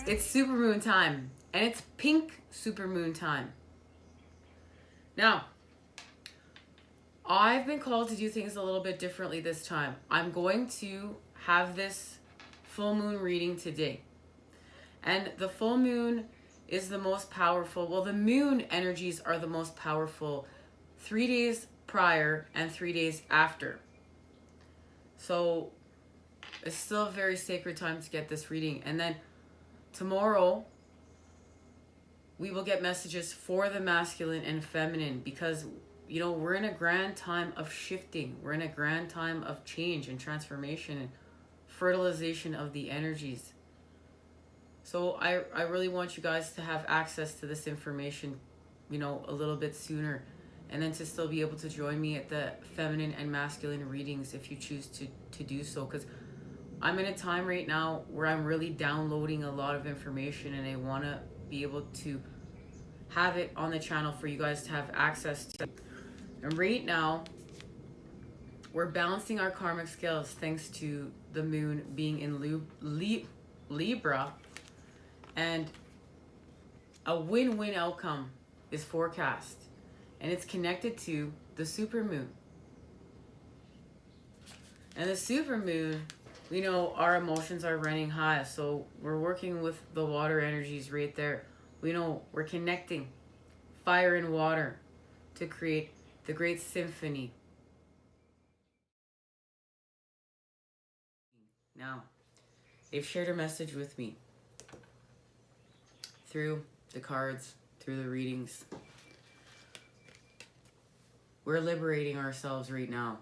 It's supermoon time, and it's pink supermoon time. Now, I've been called to do things a little bit differently this time. I'm going to have this full moon reading today. And the full moon is the most powerful. Well, the moon energies are the most powerful 3 days prior and 3 days after. So it's still a very sacred time to get this reading. And then tomorrow, we will get messages for the masculine and feminine because, you know, we're in a grand time of shifting. We're in a grand time of change and transformation and fertilization of the energies. So I really want you guys to have access to this information, you know, a little bit sooner. And then to still be able to join me at the feminine and masculine readings if you choose to do so. Because I'm in a time right now where I'm really downloading a lot of information and I want to be able to have it on the channel for you guys to have access to. And right now, we're balancing our karmic scales thanks to the moon being in Libra. And a win-win outcome is forecast. And it's connected to the supermoon. And the supermoon, we know our emotions are running high. So we're working with the water energies right there. We know we're connecting fire and water to create the great symphony. Now, they've shared a message with me through the cards, through the readings. We're liberating ourselves right now.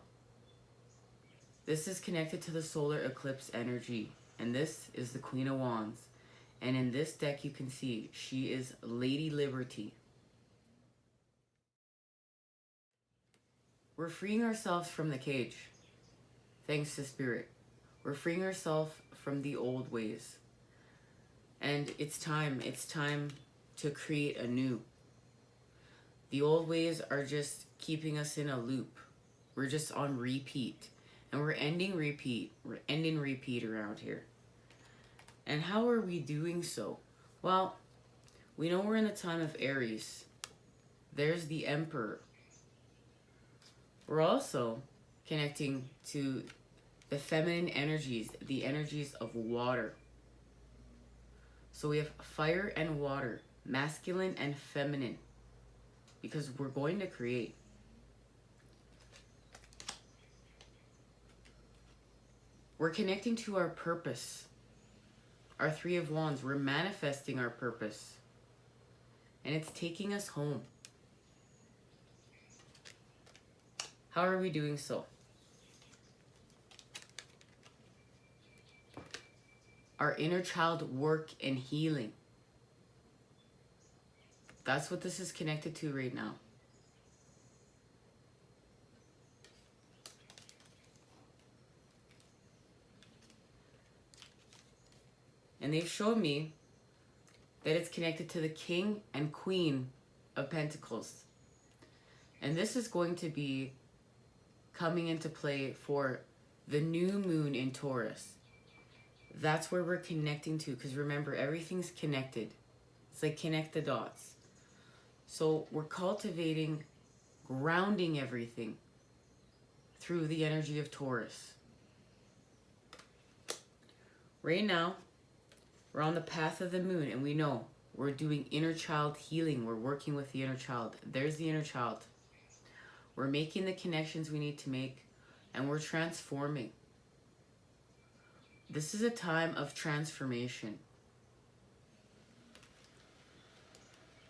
This is connected to the solar eclipse energy. And this is the Queen of Wands. And in this deck you can see she is Lady Liberty. We're freeing ourselves from the cage. Thanks to Spirit. We're freeing ourselves from the old ways. And it's time to create a new. The old ways are just keeping us in a loop. We're just on repeat. And we're ending repeat. We're ending repeat around here. And how are we doing so? Well, we know we're in the time of Aries. There's the Emperor. We're also connecting to the feminine energies, the energies of water. So we have fire and water, masculine and feminine, because we're going to create. We're connecting to our purpose. Our Three of Wands, we're manifesting our purpose. And it's taking us home. How are we doing so? Our inner child work and healing. That's what this is connected to right now. And they've shown me that it's connected to the King and Queen of Pentacles. And this is going to be coming into play for the new moon in Taurus. That's where we're connecting to, because remember, everything's connected. It's like connect the dots. So we're cultivating, grounding everything through the energy of Taurus. Right now, we're on the path of the moon, and we know we're doing inner child healing. We're working with the inner child. There's the inner child. We're making the connections we need to make, and we're transforming. This is a time of transformation.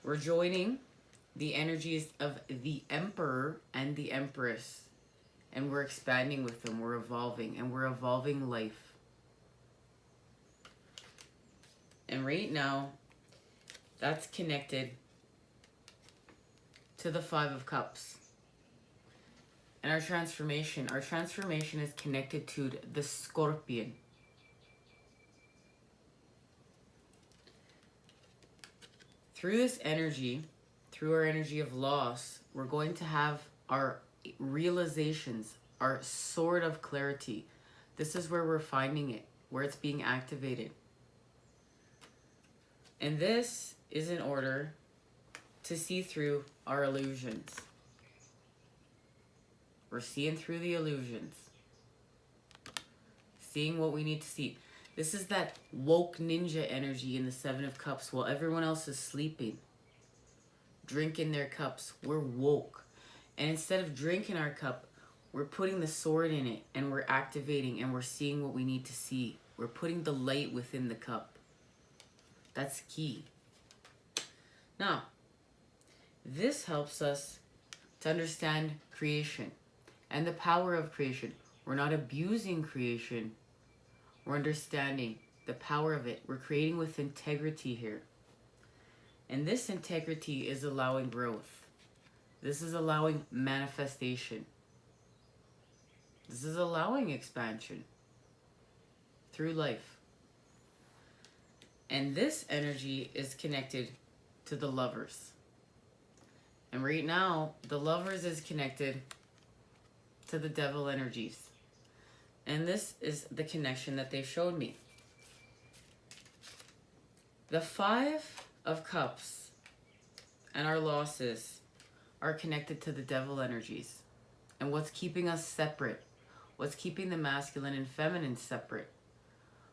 We're joining the energies of the Emperor and the Empress, and we're expanding with them. We're evolving, and we're evolving life. And right now, that's connected to the Five of Cups. And our transformation is connected to the Scorpion. Through this energy, through our energy of loss, we're going to have our realizations, our sword of clarity. This is where we're finding it, where it's being activated. And this is in order to see through our illusions. We're seeing through the illusions. Seeing what we need to see. This is that woke ninja energy in the Seven of Cups while everyone else is sleeping. Drinking their cups. We're woke. And instead of drinking our cup, we're putting the sword in it and we're activating and we're seeing what we need to see. We're putting the light within the cup. That's key. Now, this helps us to understand creation and the power of creation. We're not abusing creation. We're understanding the power of it. We're creating with integrity here. And this integrity is allowing growth. This is allowing manifestation. This is allowing expansion through life. And this energy is connected to the Lovers. And right now, the Lovers is connected to the Devil energies. And this is the connection that they showed me. The Five of Cups and our losses are connected to the Devil energies. And what's keeping us separate? What's keeping the masculine and feminine separate?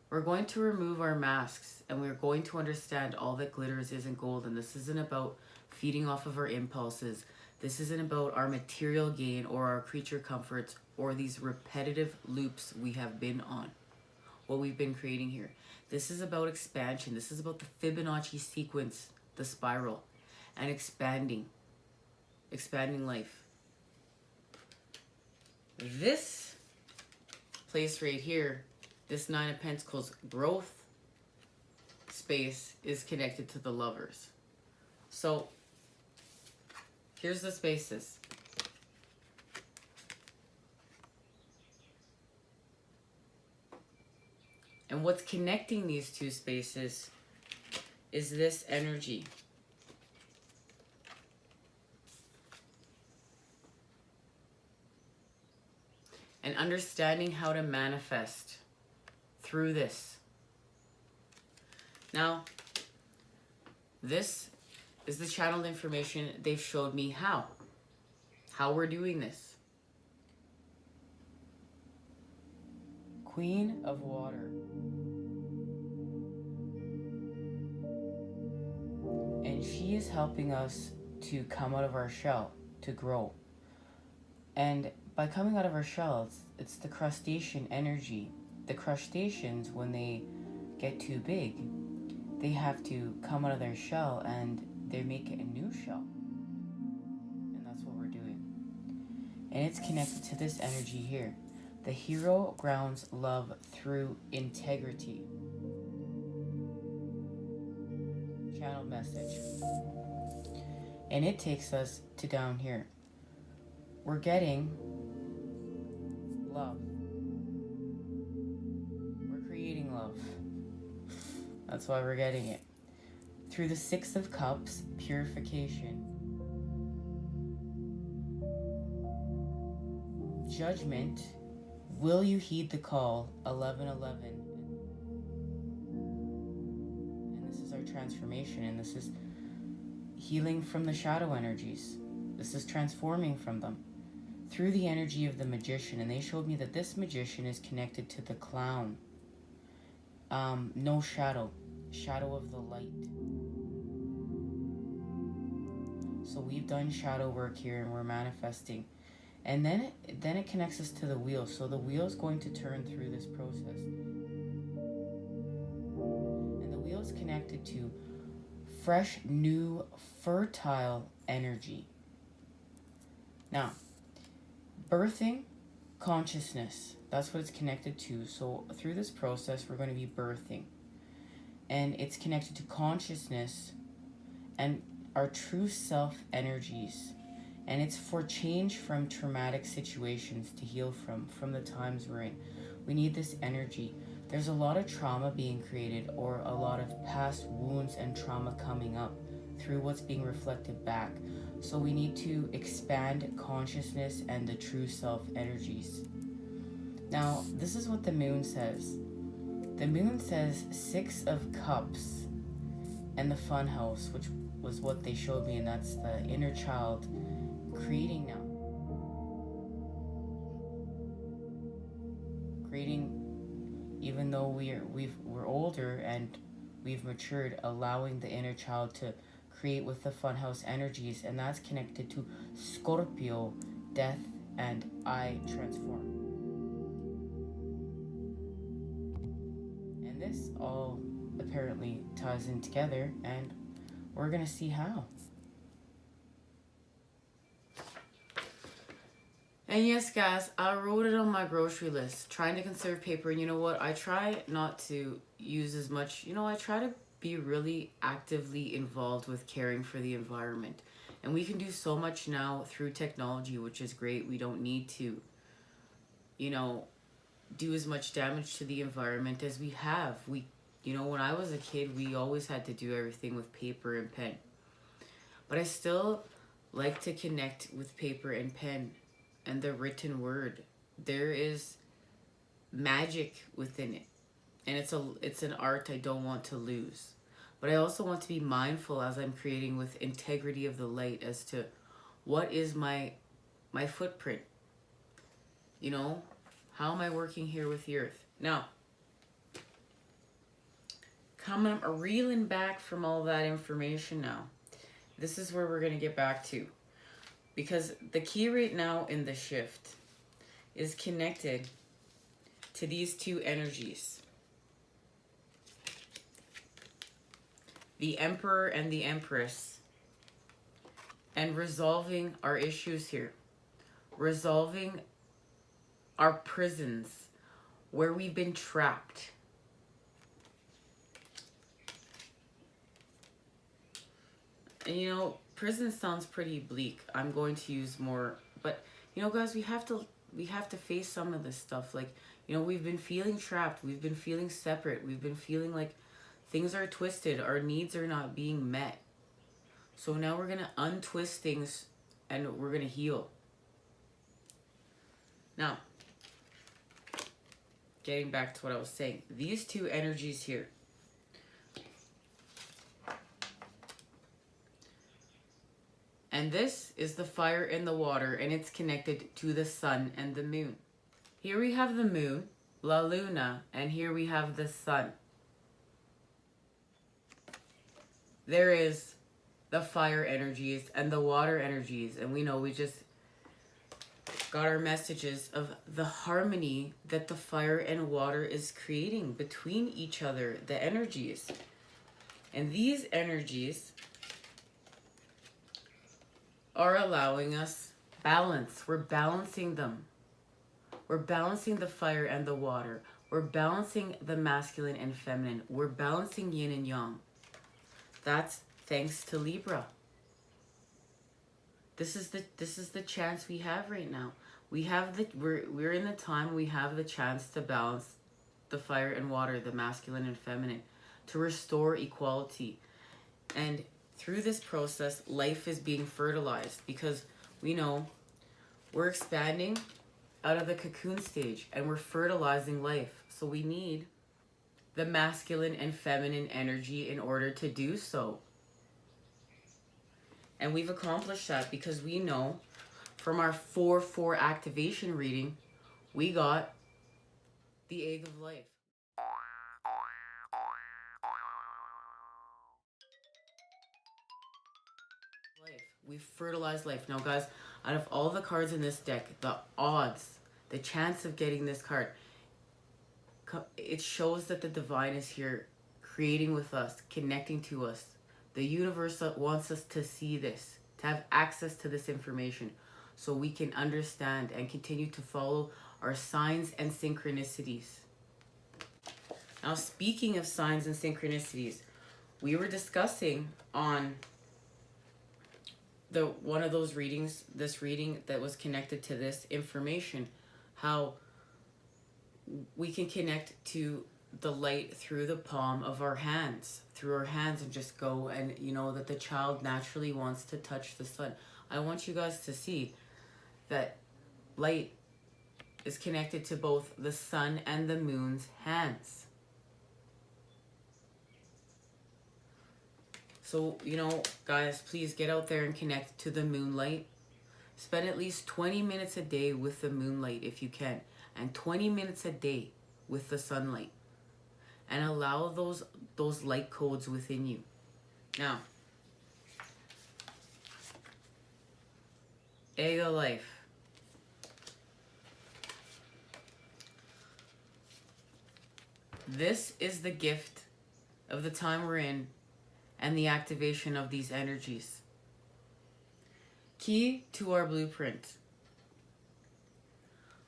We're going to remove our masks and we're going to understand all that glitters isn't gold. And this isn't about feeding off of our impulses. This isn't about our material gain or our creature comforts or these repetitive loops we have been on, what we've been creating here. This is about expansion. This is about the Fibonacci sequence, the spiral, and expanding life. This place right here, this Nine of Pentacles growth space is connected to the Lovers. So here's the spaces. And what's connecting these two spaces is this energy. And understanding how to manifest through this. Now, this is the channeled information. They've showed me how we're doing this. Queen of Water. And she is helping us to come out of our shell, to grow. And by coming out of our shell, it's the crustacean energy. The crustaceans, when they get too big, they have to come out of their shell and they make a new shell. And that's what we're doing. And it's connected to this energy here. The hero grounds love through integrity. Channel message. And it takes us to down here. We're getting love. We're creating love. That's why we're getting it. Through the Six of Cups, purification. Judgment. Will you heed the call? 11:11. And this is our transformation, and this is healing from the shadow energies. This is transforming from them through the energy of the Magician. And they showed me that this Magician is connected to the Clown. No shadow. Shadow of the light. So we've done shadow work here and we're manifesting. And then it connects us to the wheel. So the wheel is going to turn through this process. And the wheel is connected to fresh, new, fertile energy. Now, birthing consciousness. That's what it's connected to. So through this process, we're going to be birthing. And it's connected to consciousness and our true self energies. And it's for change from traumatic situations to heal from the times we're in. We need this energy. There's a lot of trauma being created or a lot of past wounds and trauma coming up through what's being reflected back. So we need to expand consciousness and the true self energies. Now, this is what the moon says. The moon says Six of Cups and the fun house, which was what they showed me, and that's the inner child creating now. Creating, even though we're older and we've matured, allowing the inner child to create with the funhouse energies, and that's connected to Scorpio, death, and I transform. And this all apparently ties in together, and we're gonna see how. And yes, guys, I wrote it on my grocery list, trying to conserve paper. And you know what? I try not to use as much, I try to be really actively involved with caring for the environment. And we can do so much now through technology, which is great. We don't need to, do as much damage to the environment as we have. When I was a kid, we always had to do everything with paper and pen. But I still like to connect with paper and pen and the written word. There is magic within it, and it's an art I don't want to lose. But I also want to be mindful as I'm creating with integrity of the light as to what is my footprint. How am I working here with the earth? Now, reeling back from all that information now. This is where we're going to get back to. Because the key right now in the shift is connected to these two energies. The Emperor and the Empress. And resolving our issues here. Resolving our prisons where we've been trapped. And prison sounds pretty bleak. I'm going to use more, but guys, we have to face some of this stuff. Like, we've been feeling trapped, we've been feeling separate, we've been feeling like things are twisted, our needs are not being met. So now we're gonna untwist things and we're gonna heal. Now, getting back to what I was saying, these two energies here. And this is the fire and the water, and it's connected to the sun and the moon. Here we have the moon, La Luna, and here we have the sun. There is the fire energies and the water energies, and we just got our messages of the harmony that the fire and water is creating between each other, the energies. And these energies are allowing us balance. We're balancing them. We're balancing the fire and the water. We're balancing the masculine and feminine. We're balancing yin and yang. That's thanks to Libra. This is the chance we have right now. We're in the time we have the chance to balance the fire and water, the masculine and feminine, to restore equality. And through this process, life is being fertilized because we're expanding out of the cocoon stage and we're fertilizing life. So we need the masculine and feminine energy in order to do so. And we've accomplished that because we know from our 4-4 activation reading, we got the egg of life. We fertilize life. Now, guys, out of all the cards in this deck, the odds, the chance of getting this card, it shows that the divine is here creating with us, connecting to us. The universe wants us to see this, to have access to this information so we can understand and continue to follow our signs and synchronicities. Now, speaking of signs and synchronicities, we were discussing on one of those readings, this reading that was connected to this information, how we can connect to the light through the palm of our hands, and just go, and that the child naturally wants to touch the sun. I want you guys to see that light is connected to both the sun and the moon's hands. So, you know, guys, please get out there and connect to the moonlight. Spend at least 20 minutes a day with the moonlight if you can, and 20 minutes a day with the sunlight. And allow those light codes within you. Now, egg of life. This is the gift of the time we're in and the activation of these energies. Key to our blueprint.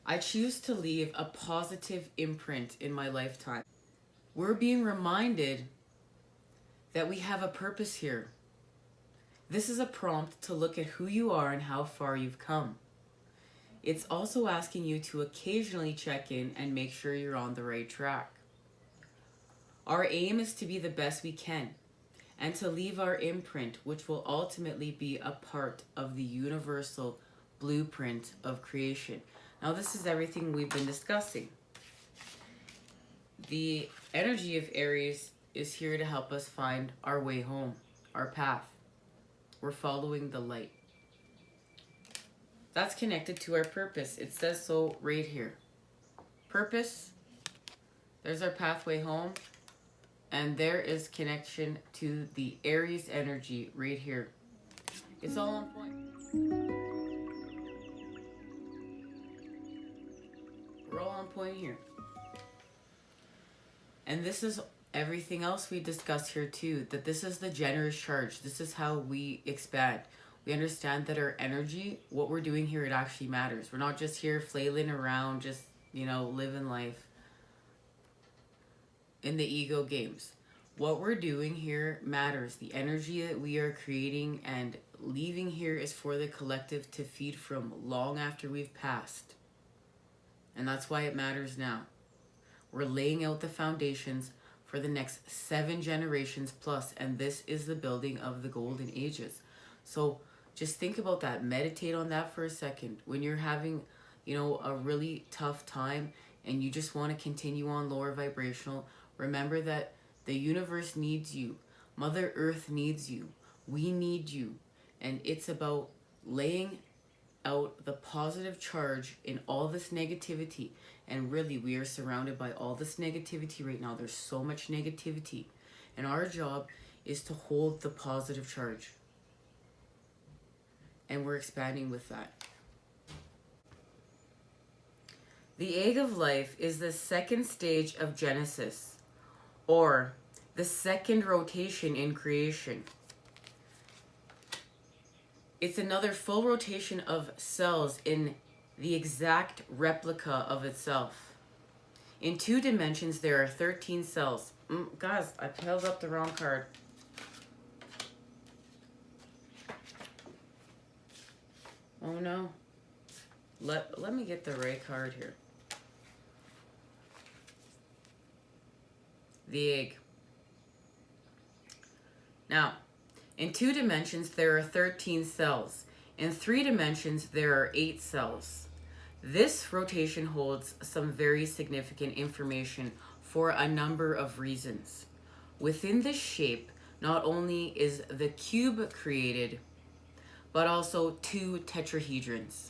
I choose to leave a positive imprint in my lifetime. We're being reminded that we have a purpose here. This is a prompt to look at who you are and how far you've come. It's also asking you to occasionally check in and make sure you're on the right track. Our aim is to be the best we can and to leave our imprint, which will ultimately be a part of the universal blueprint of creation. Now, this is everything we've been discussing. The energy of Aries is here to help us find our way home, our path. We're following the light. That's connected to our purpose. It says so right here. Purpose, there's our pathway home. And there is connection to the Aries energy right here. It's all on point. We're all on point here. And this is everything else we discussed here too. That this is the generous charge. This is how we expand. We understand that our energy, what we're doing here, it actually matters. We're not just here flailing around, just, you know, living life in the ego games. What we're doing here matters. The energy that we are creating and leaving here is for the collective to feed from long after we've passed. And that's why it matters now. We're laying out the foundations for the next 7 generations plus, and this is the building of the golden ages. So just think about that. Meditate on that for a second. When you're having, you know, a really tough time and you just want to continue on lower vibrational, remember that the universe needs you. Mother Earth needs you. We need you. And it's about laying out the positive charge in all this negativity. And really, we are surrounded by all this negativity right now. There's so much negativity. And our job is to hold the positive charge. And we're expanding with that. The egg of life is the second stage of Genesis, or the second rotation in creation. It's another full rotation of cells in the exact replica of itself. In 2 dimensions, there are 13 cells. Guys, I held up the wrong card. Oh no. Let me get the right card here. The egg. Now, in 2 dimensions, there are 13 cells. In 3 dimensions, there are 8 cells. This rotation holds some very significant information for a number of reasons. Within this shape, not only is the cube created, but also 2 tetrahedrons.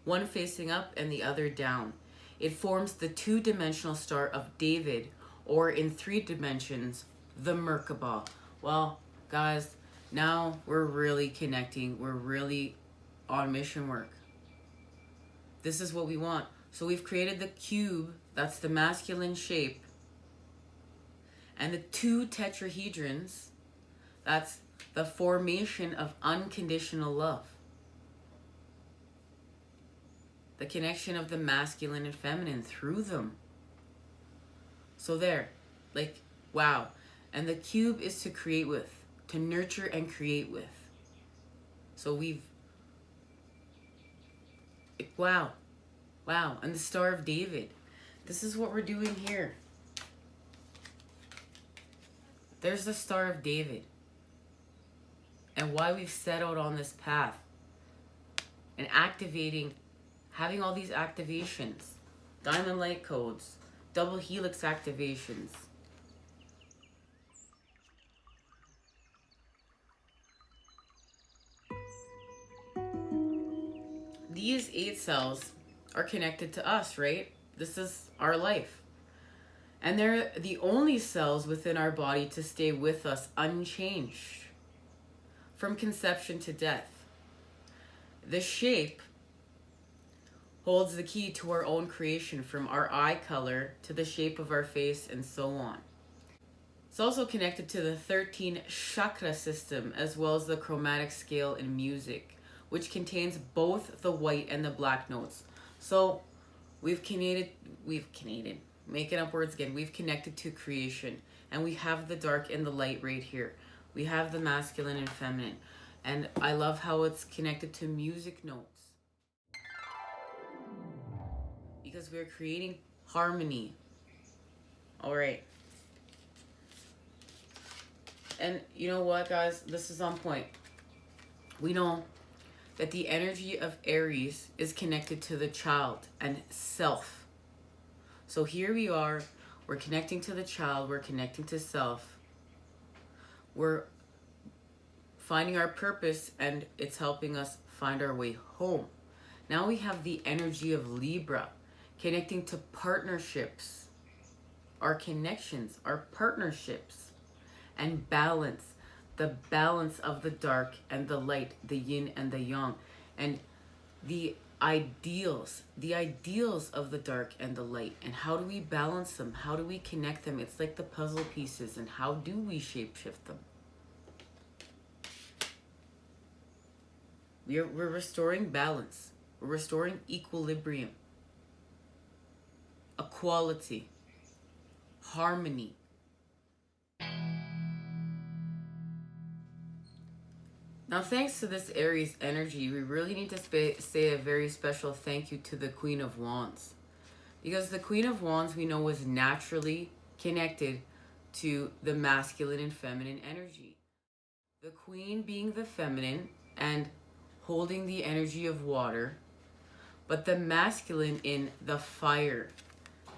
One facing up and the other down. It forms the 2-dimensional Star of David, or in 3 dimensions, the Merkaba. Well, guys, now we're really connecting. We're really on mission work. This is what we want. So we've created the cube, that's the masculine shape, and the 2 tetrahedrons, that's the formation of unconditional love. The connection of the masculine and feminine through them. So there, like, wow. And the cube is to create with, to nurture and create with. So wow. Wow. And the Star of David. This is what we're doing here. There's the Star of David. And why we've set out on this path. And activating, having all these activations. Diamond light codes. Double helix activations. these 8 cells are connected to us, right? This is our life. And they're the only cells within our body to stay with us unchanged from conception to death. The shape holds the key to our own creation, from our eye color to the shape of our face and so on. It's also connected to the 13 chakra system, as well as the chromatic scale in music, which contains both the white and the black notes. So we've making up words again, we've connected to creation, and we have the dark and the light right here. We have the masculine and feminine, and I love how it's connected to music notes, because we're creating harmony. All right. And you know what, guys? This is on point. We know that the energy of Aries is connected to the child and self. So here we are. We're connecting to the child. We're connecting to self. We're finding our purpose, and it's helping us find our way home. Now we have the energy of Libra, connecting to partnerships, our connections, our partnerships, and balance, the balance of the dark and the light, the yin and the yang, and the ideals of the dark and the light, and how do we balance them? How do we connect them? It's like the puzzle pieces, and how do we shapeshift them? We're restoring balance. We're restoring equilibrium, equality, harmony. Now, thanks to this Aries energy, we really need to say a very special thank you to the Queen of Wands. Because the Queen of Wands, we know, is naturally connected to the masculine and feminine energy. The Queen being the feminine and holding the energy of water, but the masculine in the fire.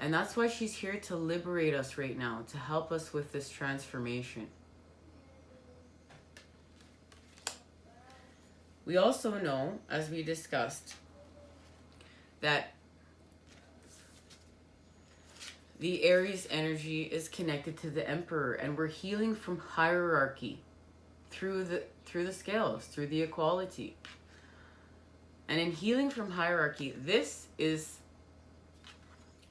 And that's why she's here to liberate us right now, to help us with this transformation. We also know, as we discussed, that the Aries energy is connected to the Emperor, and we're healing from hierarchy through the scales, through the equality. And in healing from hierarchy, this is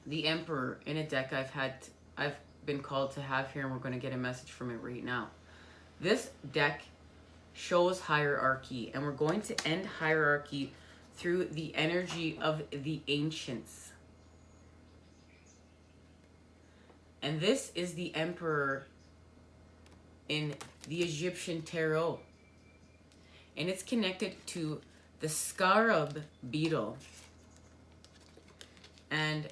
the Emperor in a deck I've been called to have here, and we're going to get a message from it right now. This deck shows hierarchy, and we're going to end hierarchy through the energy of the ancients. And this is the Emperor in the Egyptian tarot, and it's connected to the scarab beetle and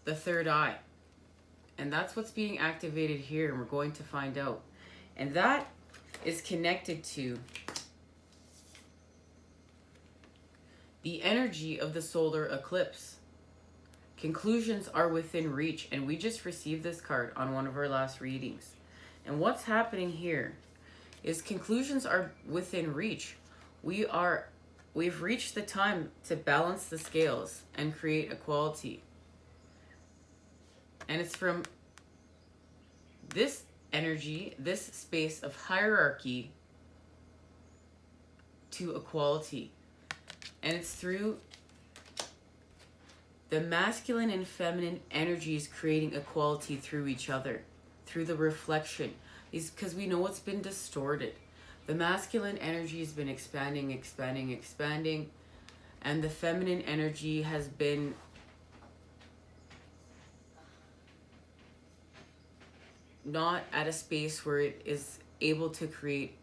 the third eye, and that's what's being activated here, and we're going to find out. And that is connected to the energy of the solar eclipse. Conclusions are within reach, and we just received this card on one of our last readings. And what's happening here is conclusions are within reach. We've reached the time to balance the scales and create equality. And it's from this energy, this space of hierarchy, to equality. And it's through the masculine and feminine energies creating equality through each other, through the reflection. Because we know it's been distorted. The masculine energy has been expanding, and the feminine energy has been not at a space where it is able to create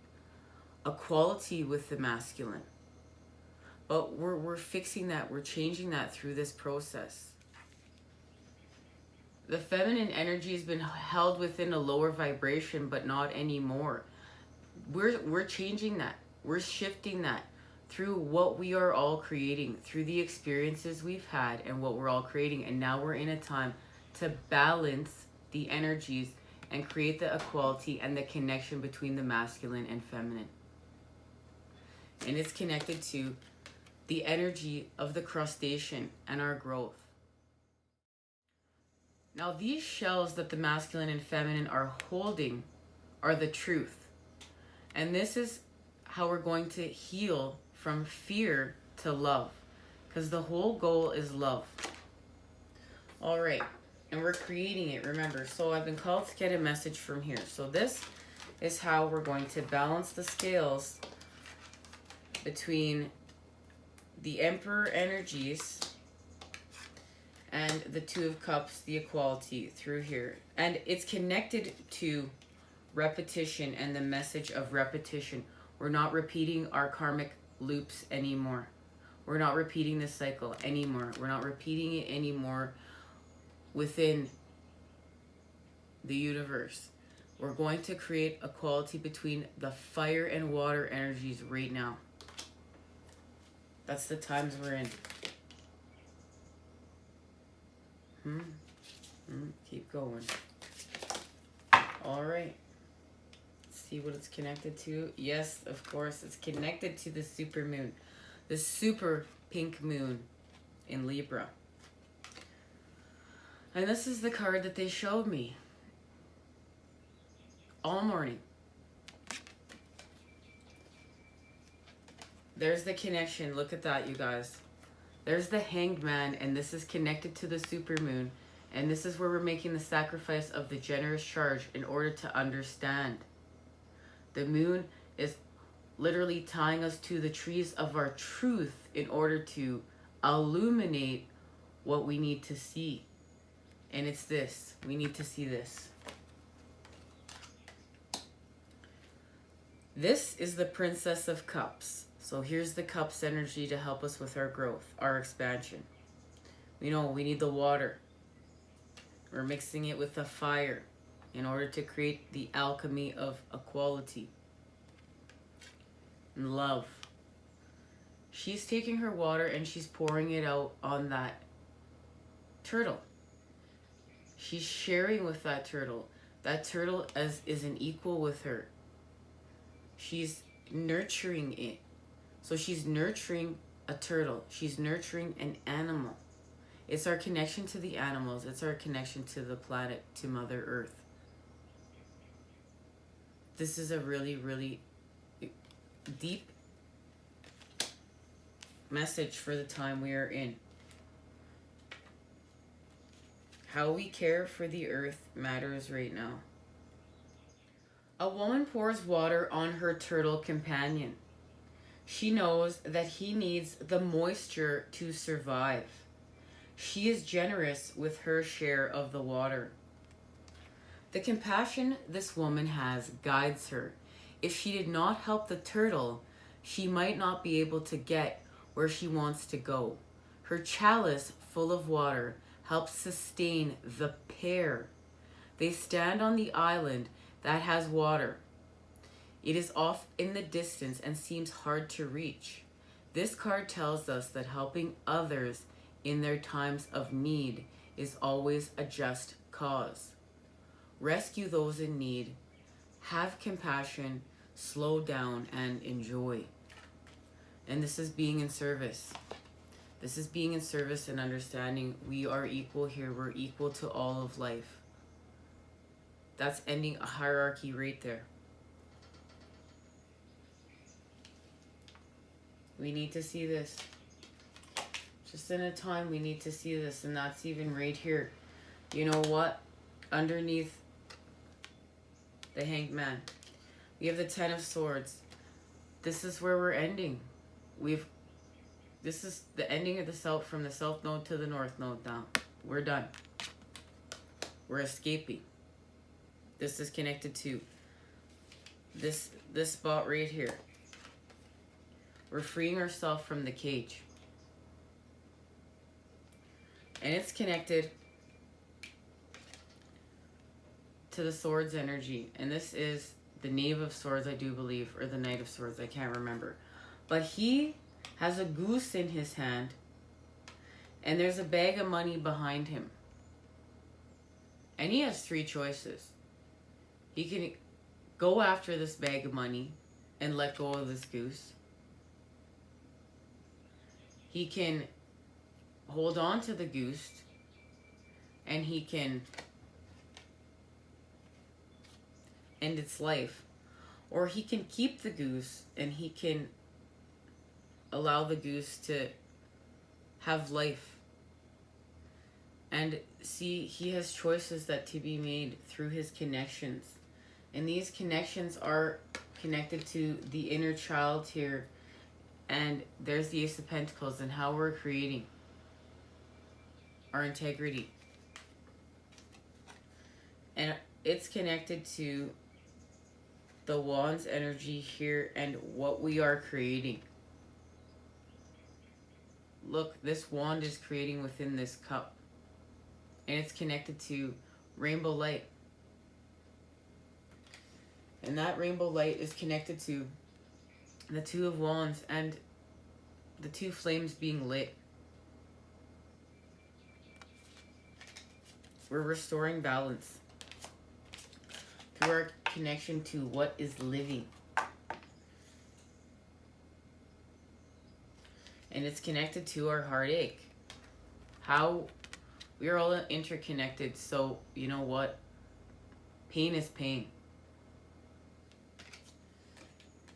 equality with the masculine. But we're fixing that, we're changing that through this process. The feminine energy has been held within a lower vibration, but not anymore. We're changing that. We're shifting that through what we are all creating, through the experiences we've had and what we're all creating. And now we're in a time to balance the energies and create the equality and the connection between the masculine and feminine. And it's connected to the energy of the crustacean and our growth. Now, these shells that the masculine and feminine are holding are the truth. And this is how we're going to heal from fear to love, because the whole goal is love. All right, and we're creating it, remember. So I've been called to get a message from here. So this is how we're going to balance the scales between the Emperor energies and the Two of Cups, the equality through here. And it's connected to repetition and the message of repetition. We're not repeating our karmic loops anymore. We're not repeating this cycle anymore. We're not repeating it anymore within the universe. We're going to create equality between the fire and water energies right now. That's the times we're in. Keep going. All right. Let's see what it's connected to. Yes, of course, it's connected to the super moon. The super pink moon in Libra. And this is the card that they showed me all morning. There's the connection. Look at that, you guys. There's the Hanged Man, and this is connected to the supermoon. And this is where we're making the sacrifice of the generous charge in order to understand. The moon is literally tying us to the trees of our truth in order to illuminate what we need to see. And it's this. We need to see this. This is the Princess of Cups. So here's the Cups energy to help us with our growth, our expansion. We know we need the water. We're mixing it with the fire in order to create the alchemy of equality and love. She's taking her water and she's pouring it out on that turtle. She's sharing with that turtle. That turtle is an equal with her. She's nurturing it. So she's nurturing a turtle. She's nurturing an animal. It's our connection to the animals. It's our connection to the planet, to Mother Earth. This is a really, really deep message for the time we are in. How we care for the earth matters right now. A woman pours water on her turtle companion. She knows that he needs the moisture to survive. She is generous with her share of the water. The compassion this woman has guides her. If she did not help the turtle, she might not be able to get where she wants to go. Her chalice full of water helps sustain the pair. They stand on the island that has water. It is off in the distance and seems hard to reach. This card tells us that helping others in their times of need is always a just cause. Rescue those in need, have compassion, slow down, and enjoy. And this is being in service. This is being in service and understanding we are equal here. We're equal to all of life. That's ending a hierarchy right there. We need to see this. Just in a time, we need to see this. And that's even right here. You know what? Underneath the Hanged Man, we have the Ten of Swords. This is where we're ending. This is the ending of the South, from the South Node to the North Node now. We're done. We're escaping. This is connected to this spot right here. We're freeing ourselves from the cage. And it's connected to the Swords energy. And this is the Knave of Swords, I do believe, or the Knight of Swords, I can't remember. But he has a goose in his hand, and there's a bag of money behind him. And he has three choices. He can go after this bag of money and let go of this goose. He can hold on to the goose and he can end its life. Or he can keep the goose and he can allow the goose to have life. And see, he has choices that to be made through his connections. And these connections are connected to the inner child here. And there's the Ace of Pentacles and how we're creating our integrity. And it's connected to the Wand's energy here and what we are creating. Look, this wand is creating within this cup. And it's connected to rainbow light. And that rainbow light is connected to the Two of Wands and the two flames being lit. We're restoring balance through our connection to what is living. And it's connected to our heartache. How we're all interconnected. So, you know what? Pain is pain.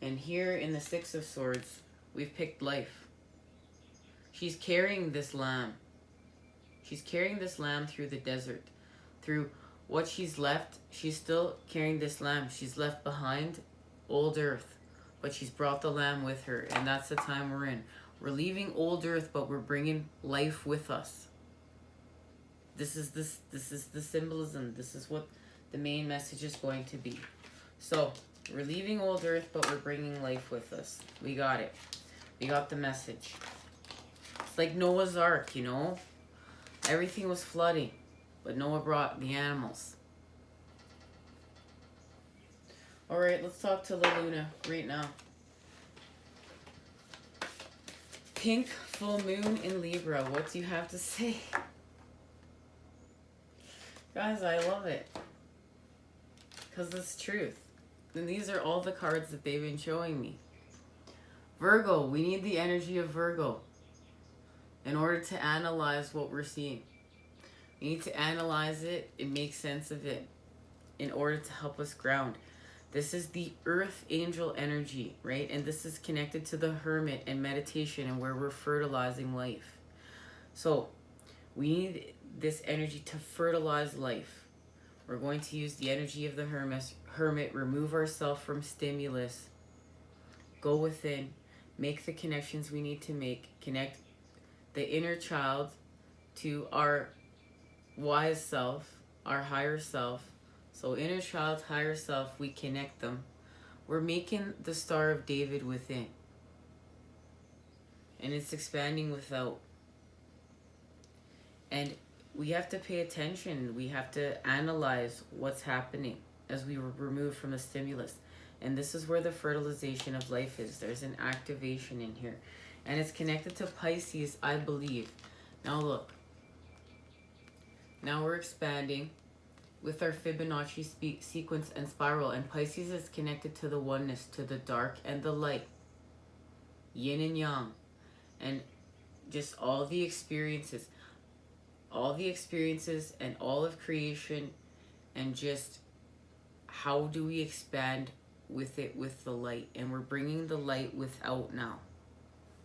And here in the Six of Swords, we've picked life. She's carrying this lamb. She's carrying this lamb through the desert. Through what she's left, she's still carrying this lamb. She's left behind old earth, but she's brought the lamb with her. And that's the time we're in. We're leaving old earth, but we're bringing life with us. This is the symbolism. This is what the main message is going to be. So, we're leaving old earth, but we're bringing life with us. We got it. We got the message. It's like Noah's Ark, you know? Everything was flooding, but Noah brought the animals. Alright, let's talk to La Luna right now. Pink full moon in Libra. What do you have to say? Guys, I love it. Because it's truth. And these are all the cards that they've been showing me. Virgo, we need the energy of Virgo in order to analyze what we're seeing. We need to analyze it and make sense of it in order to help us ground. This is the earth angel energy, right? And this is connected to the hermit and meditation and where we're fertilizing life. So we need this energy to fertilize life. We're going to use the energy of the hermit, remove ourselves from stimulus, go within, make the connections we need to make, connect the inner child to our wise self, our higher self. So inner child, higher self, we connect them. We're making the Star of David within. And it's expanding without. And we have to pay attention. We have to analyze what's happening as we were removed from the stimulus. And this is where the fertilization of life is. There's an activation in here. And it's connected to Pisces, I believe. Now look. Now we're expanding with our Fibonacci sequence and spiral. And Pisces is connected to the oneness, to the dark and the light. Yin and yang. And just all the experiences. All the experiences and all of creation. And just how do we expand with it, with the light. And we're bringing the light without now.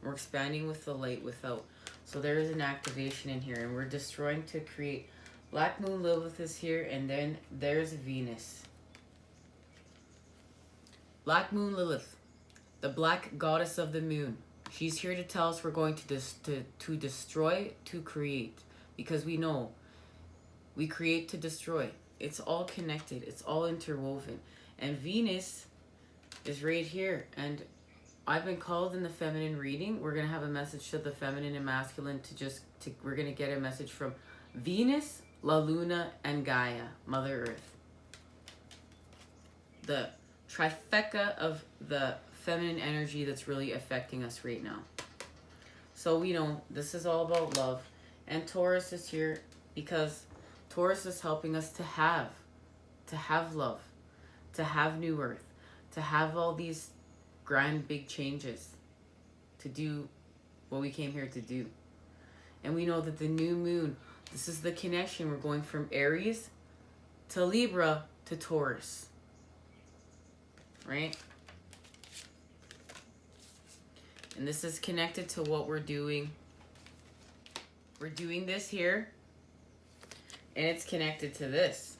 We're expanding with the light without. So there is an activation in here. And we're destroying to create. Black Moon Lilith is here. And then there's Venus. Black Moon Lilith. The black goddess of the moon. She's here to tell us we're going to destroy to create. Because we know we create to destroy. It's all connected. It's all interwoven. And Venus is right here. And I've been called in the feminine reading. We're going to have a message to the feminine and masculine we're going to get a message from Venus, La Luna, and Gaia, Mother Earth. The trifecta of the feminine energy that's really affecting us right now. So we know this is all about love. And Taurus is here because Taurus is helping us to have love, to have new earth, to have all these grand big changes, to do what we came here to do. And we know that the new moon, this is the connection. We're going from Aries to Libra to Taurus. Right? And this is connected to what we're doing. We're doing this here. And it's connected to this.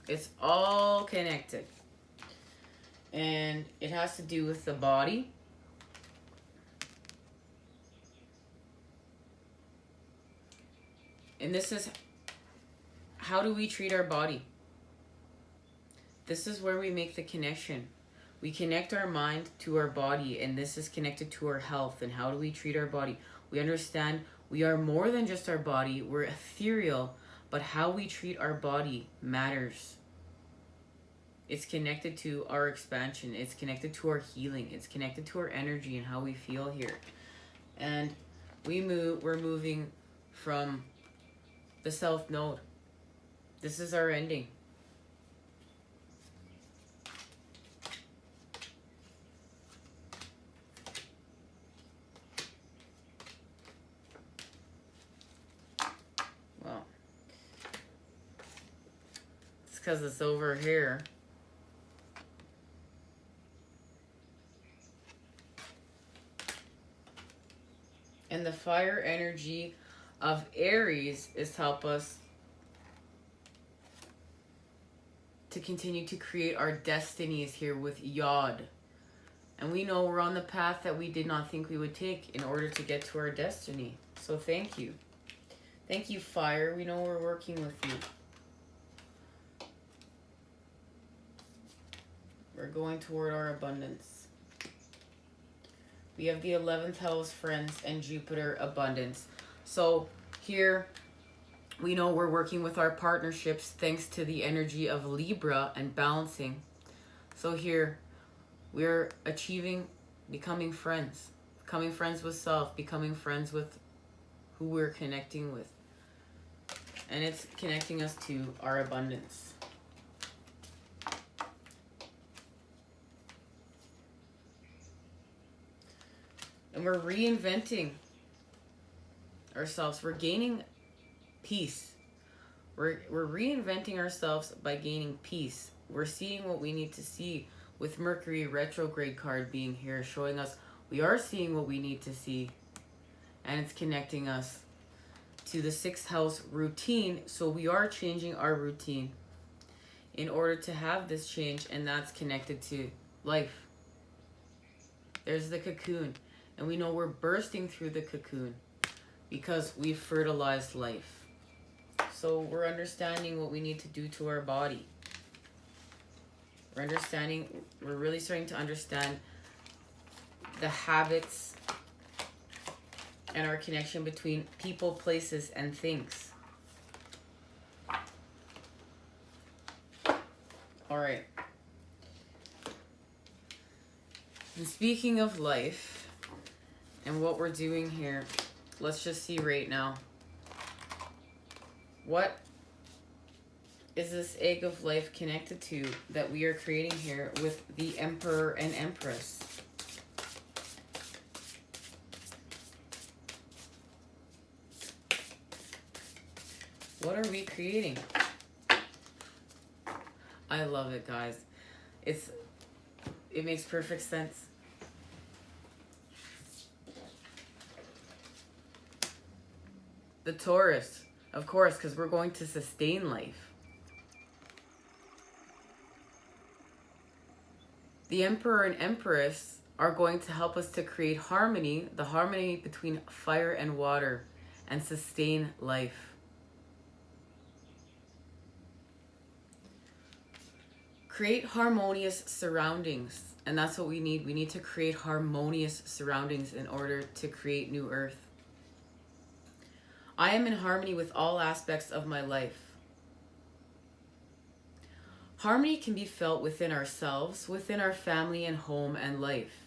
It's all connected. And it has to do with the body. And this is, how do we treat our body? This is where we make the connection. We connect our mind to our body, and this is connected to our health. And how do we treat our body? We understand we are more than just our body. We're ethereal, but how we treat our body matters. It's connected to our expansion. It's connected to our healing. It's connected to our energy and how we feel here. And we're moving from the South Node. This is our ending. Well, it's because it's over here. And the fire energy of Aries is help us to continue to create our destinies here with Yod. And we know we're on the path that we did not think we would take in order to get to our destiny. So thank you. Thank you, fire. We know we're working with you. We're going toward our abundance. We have the 11th house, friends, and Jupiter abundance. So here we know we're working with our partnerships thanks to the energy of Libra and balancing. So here we're achieving becoming friends with self, becoming friends with who we're connecting with. And it's connecting us to our abundance. And we're reinventing ourselves. We're gaining peace. We're reinventing ourselves by gaining peace. We're seeing what we need to see with Mercury retrograde card being here, showing us we are seeing what we need to see. And it's connecting us to the 6th house routine. So we are changing our routine in order to have this change, and that's connected to life. There's the cocoon. And we know we're bursting through the cocoon because we've fertilized life. So we're understanding what we need to do to our body. We're really starting to understand the habits and our connection between people, places, and things. All right. And speaking of life, and what we're doing here, let's just see right now. What is this egg of life connected to that we are creating here with the Emperor and Empress? What are we creating? I love it, guys. It makes perfect sense. The Taurus, of course, because we're going to sustain life. The Emperor and Empress are going to help us to create harmony, the harmony between fire and water, and sustain life. Create harmonious surroundings, and that's what we need. We need to create harmonious surroundings in order to create new earth. I am in harmony with all aspects of my life. Harmony can be felt within ourselves, within our family and home and life,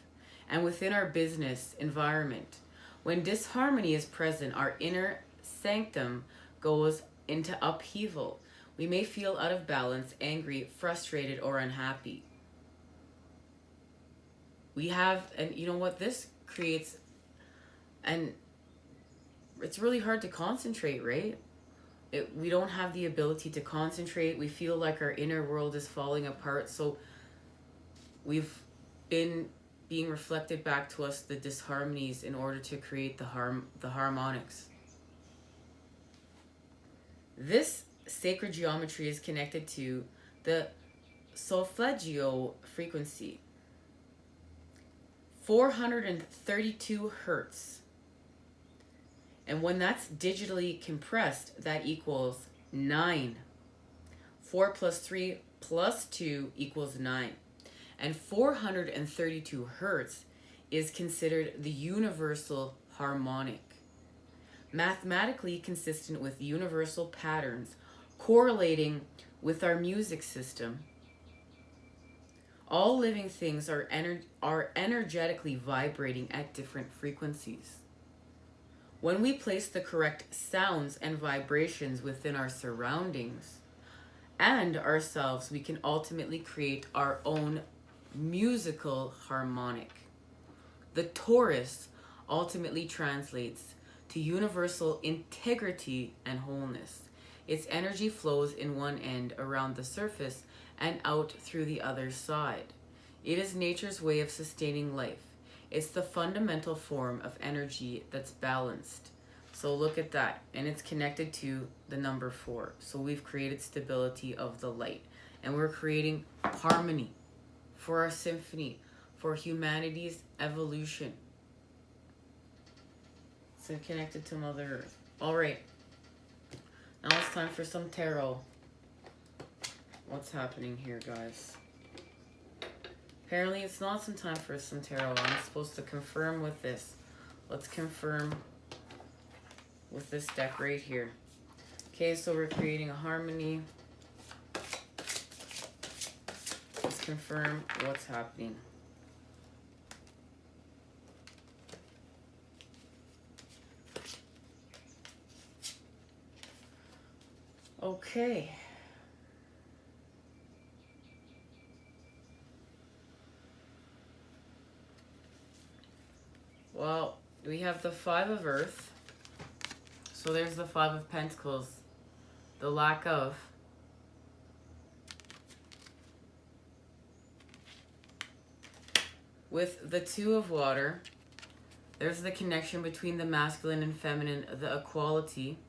and within our business environment. When disharmony is present, our inner sanctum goes into upheaval. We may feel out of balance, angry, frustrated, or unhappy. We have, and you know what this creates, and it's really hard to concentrate, right? We don't have the ability to concentrate. We feel like our inner world is falling apart. So we've been being reflected back to us the disharmonies in order to create the harmonics. This sacred geometry is connected to the solfeggio frequency, 432 hertz. And when that's digitally compressed, that equals 9. 4 plus 3 plus 2 equals 9. And 432 hertz is considered the universal harmonic, mathematically consistent with universal patterns, correlating with our music system. All living things are energetically vibrating at different frequencies. When we place the correct sounds and vibrations within our surroundings and ourselves, we can ultimately create our own musical harmonic. The torus ultimately translates to universal integrity and wholeness. Its energy flows in one end around the surface and out through the other side. It is nature's way of sustaining life. It's the fundamental form of energy that's balanced. So look at that. And it's connected to the number 4. So we've created stability of the light. And we're creating harmony for our symphony, for humanity's evolution. So connected to Mother Earth. All right. Now it's time for some tarot. What's happening here, guys? Apparently it's not some time for some tarot. I'm supposed to confirm with this. Let's confirm with this deck right here. Okay, so we're creating a harmony. Let's confirm what's happening. Okay. Well, we have the 5 of Earth. So there's the 5 of Pentacles. The lack of. With the 2 of Water, there's the connection between the masculine and feminine, the equality.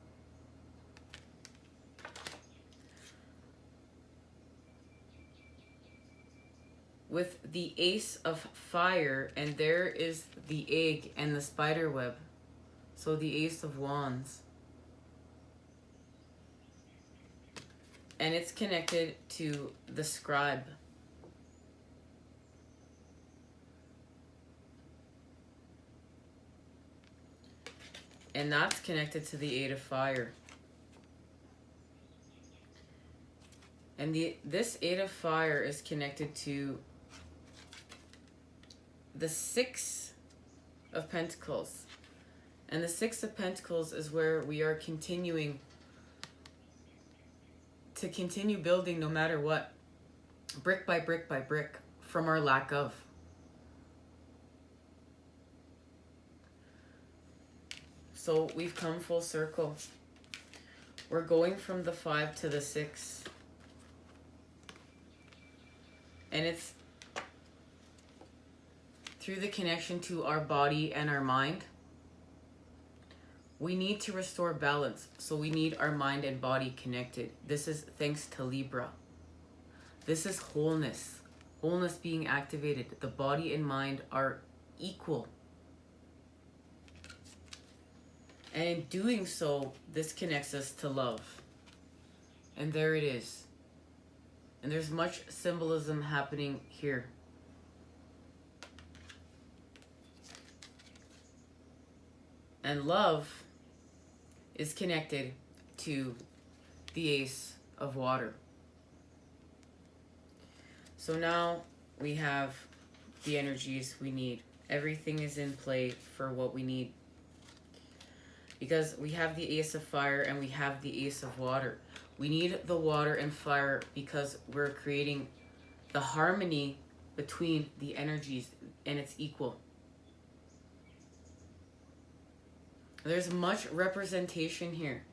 With the Ace of Fire, and there is the egg and the spider web. So the Ace of Wands. And it's connected to the Scribe. And that's connected to the 8 of Fire. And this 8 of Fire is connected to the 6 of Pentacles. And the 6 of Pentacles is where we are continuing to continue building no matter what. Brick by brick by brick from our lack of. So we've come full circle. We're going from the 5 to the 6. And it's through the connection to our body and our mind. We need to restore balance. So we need our mind and body connected. This is thanks to Libra. This is wholeness. Wholeness being activated. The body and mind are equal. And in doing so, this connects us to love. And there it is. And there's much symbolism happening here. And love is connected to the Ace of Water. So now we have the energies we need. Everything is in play for what we need. Because we have the Ace of Fire and we have the Ace of Water. We need the water and fire because we're creating the harmony between the energies, and it's equal. There's much representation here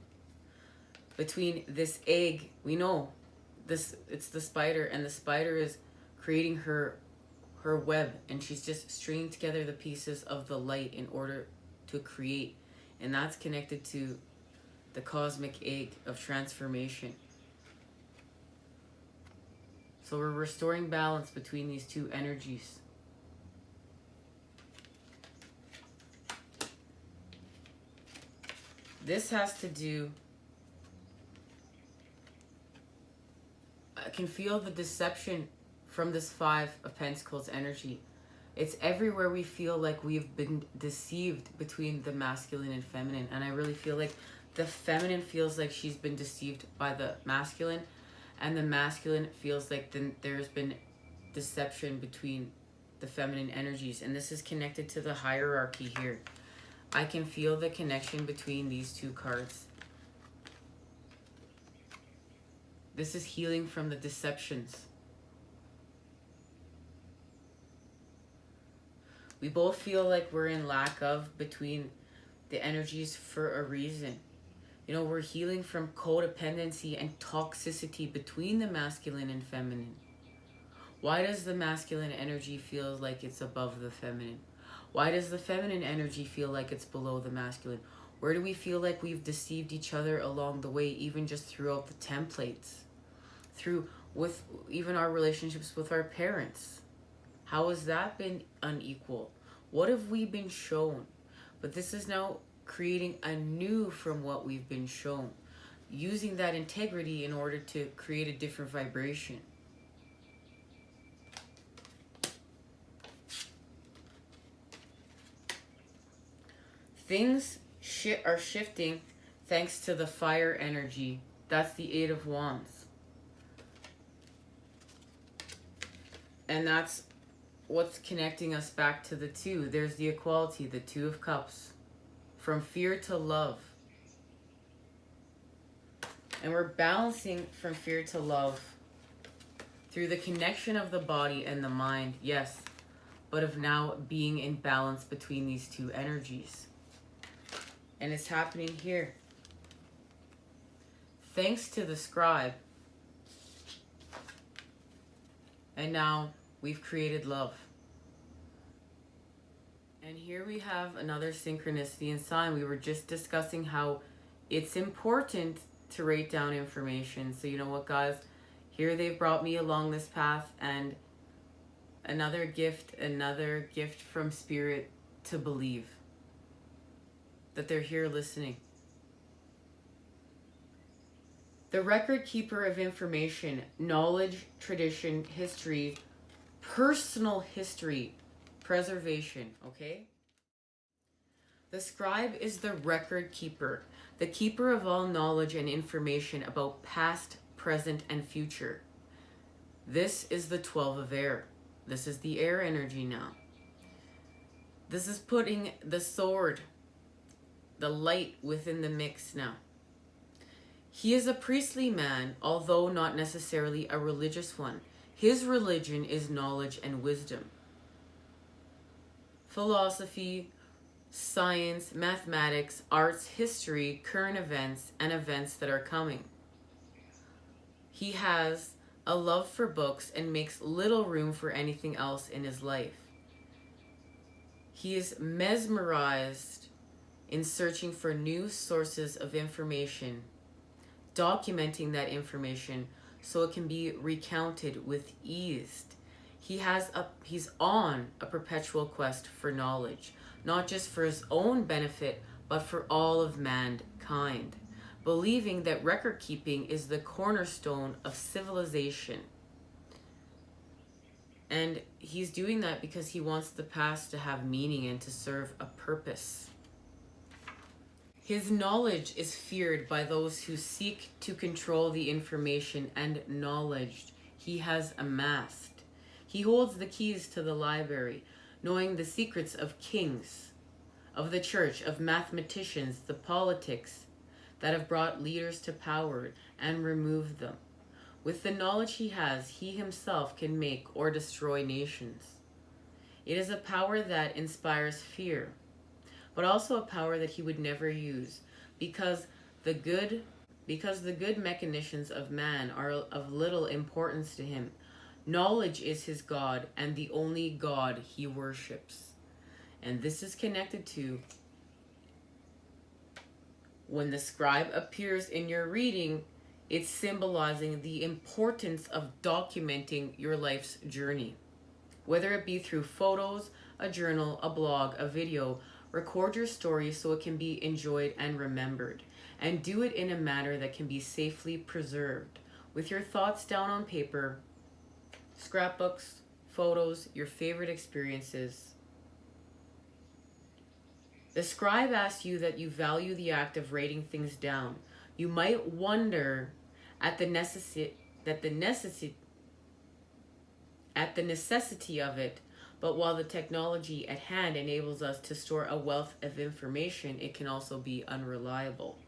between this egg. We know this, it's the spider, and the spider is creating her web, and she's just stringing together the pieces of the light in order to create, and that's connected to the cosmic egg of transformation. So we're restoring balance between these two energies. This has to do, I can feel the deception from this Five of Pentacles energy. It's everywhere we feel like we've been deceived between the masculine and feminine. And I really feel like the feminine feels like she's been deceived by the masculine, and the masculine feels like there's been deception between the feminine energies. And this is connected to the hierarchy here. I can feel the connection between these two cards. This is healing from the deceptions. We both feel like we're in lack of between the energies for a reason. You know, we're healing from codependency and toxicity between the masculine and feminine. Why does the masculine energy feel like it's above the feminine? Why does the feminine energy feel like it's below the masculine? Where do we feel like we've deceived each other along the way, even just throughout the templates? With even our relationships with our parents. How has that been unequal? What have we been shown? But this is now creating anew from what we've been shown, using that integrity in order to create a different vibration. Things are shifting thanks to the fire energy. That's the Eight of Wands. And that's what's connecting us back to the two. There's the equality, the Two of Cups. From fear to love. And we're balancing from fear to love through the connection of the body and the mind, yes, but of now being in balance between these two energies. And it's happening here. Thanks to the scribe. And now we've created love. And here we have another synchronicity and sign. We were just discussing how it's important to write down information. So you know what, guys? Here they've brought me along this path, and another gift from Spirit to believe that they're here listening. The record keeper of information, knowledge, tradition, history, personal history, preservation, okay? The scribe is the record keeper, the keeper of all knowledge and information about past, present, and future. This is the 12 of air. This is the air energy now. This is putting the sword, the light within the mix now. He is a priestly man, although not necessarily a religious one. His religion is knowledge and wisdom. Philosophy, science, mathematics, arts, history, current events, and events that are coming. He has a love for books and makes little room for anything else in his life. He is mesmerized in searching for new sources of information, documenting that information so it can be recounted with ease. He's on a perpetual quest for knowledge, not just for his own benefit, but for all of mankind, believing that record keeping is the cornerstone of civilization. And he's doing that because he wants the past to have meaning and to serve a purpose. His knowledge is feared by those who seek to control the information and knowledge he has amassed. He holds the keys to the library, knowing the secrets of kings, of the church, of mathematicians, the politics that have brought leaders to power and removed them. With the knowledge he has, he himself can make or destroy nations. It is a power that inspires fear, but also a power that he would never use, because the good machinations of man are of little importance to him. Knowledge is his God and the only God he worships. And this is connected to when the scribe appears in your reading, it's symbolizing the importance of documenting your life's journey. Whether it be through photos, a journal, a blog, a video, record your story so it can be enjoyed and remembered. And do it in a manner that can be safely preserved. With your thoughts down on paper, scrapbooks, photos, your favorite experiences. The scribe asks you that you value the act of writing things down. You might wonder at the necessity of it, but while the technology at hand enables us to store a wealth of information, it can also be unreliable.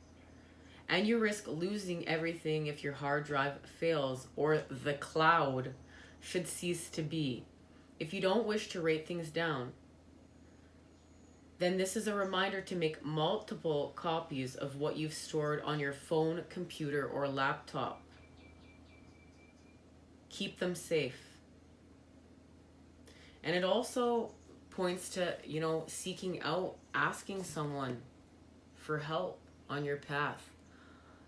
And you risk losing everything if your hard drive fails or the cloud should cease to be. If you don't wish to write things down, then this is a reminder to make multiple copies of what you've stored on your phone, computer, or laptop. Keep them safe. And it also points to, seeking out, asking someone for help on your path,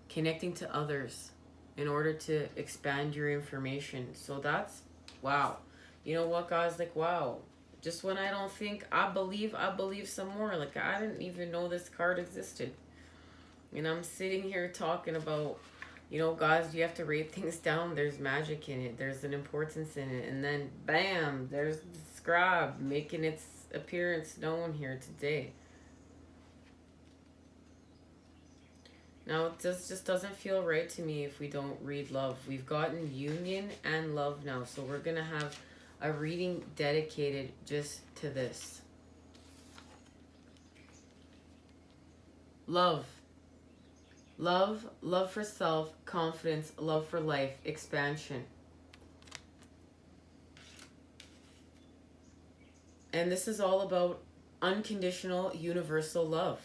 connecting to others in order to expand your information. So that's, wow. You know what, guys? Like, wow. Just when I don't think, I believe some more. Like, I didn't even know this card existed. And I'm sitting here talking about, guys, you have to write things down. There's magic in it. There's an importance in it. And then, bam, there's the scribe making its appearance known here today. Now, it just doesn't feel right to me if we don't read love. We've gotten union and love now. So we're going to have a reading dedicated just to this. Love. Love for self, confidence, love for life, expansion. And this is all about unconditional, universal love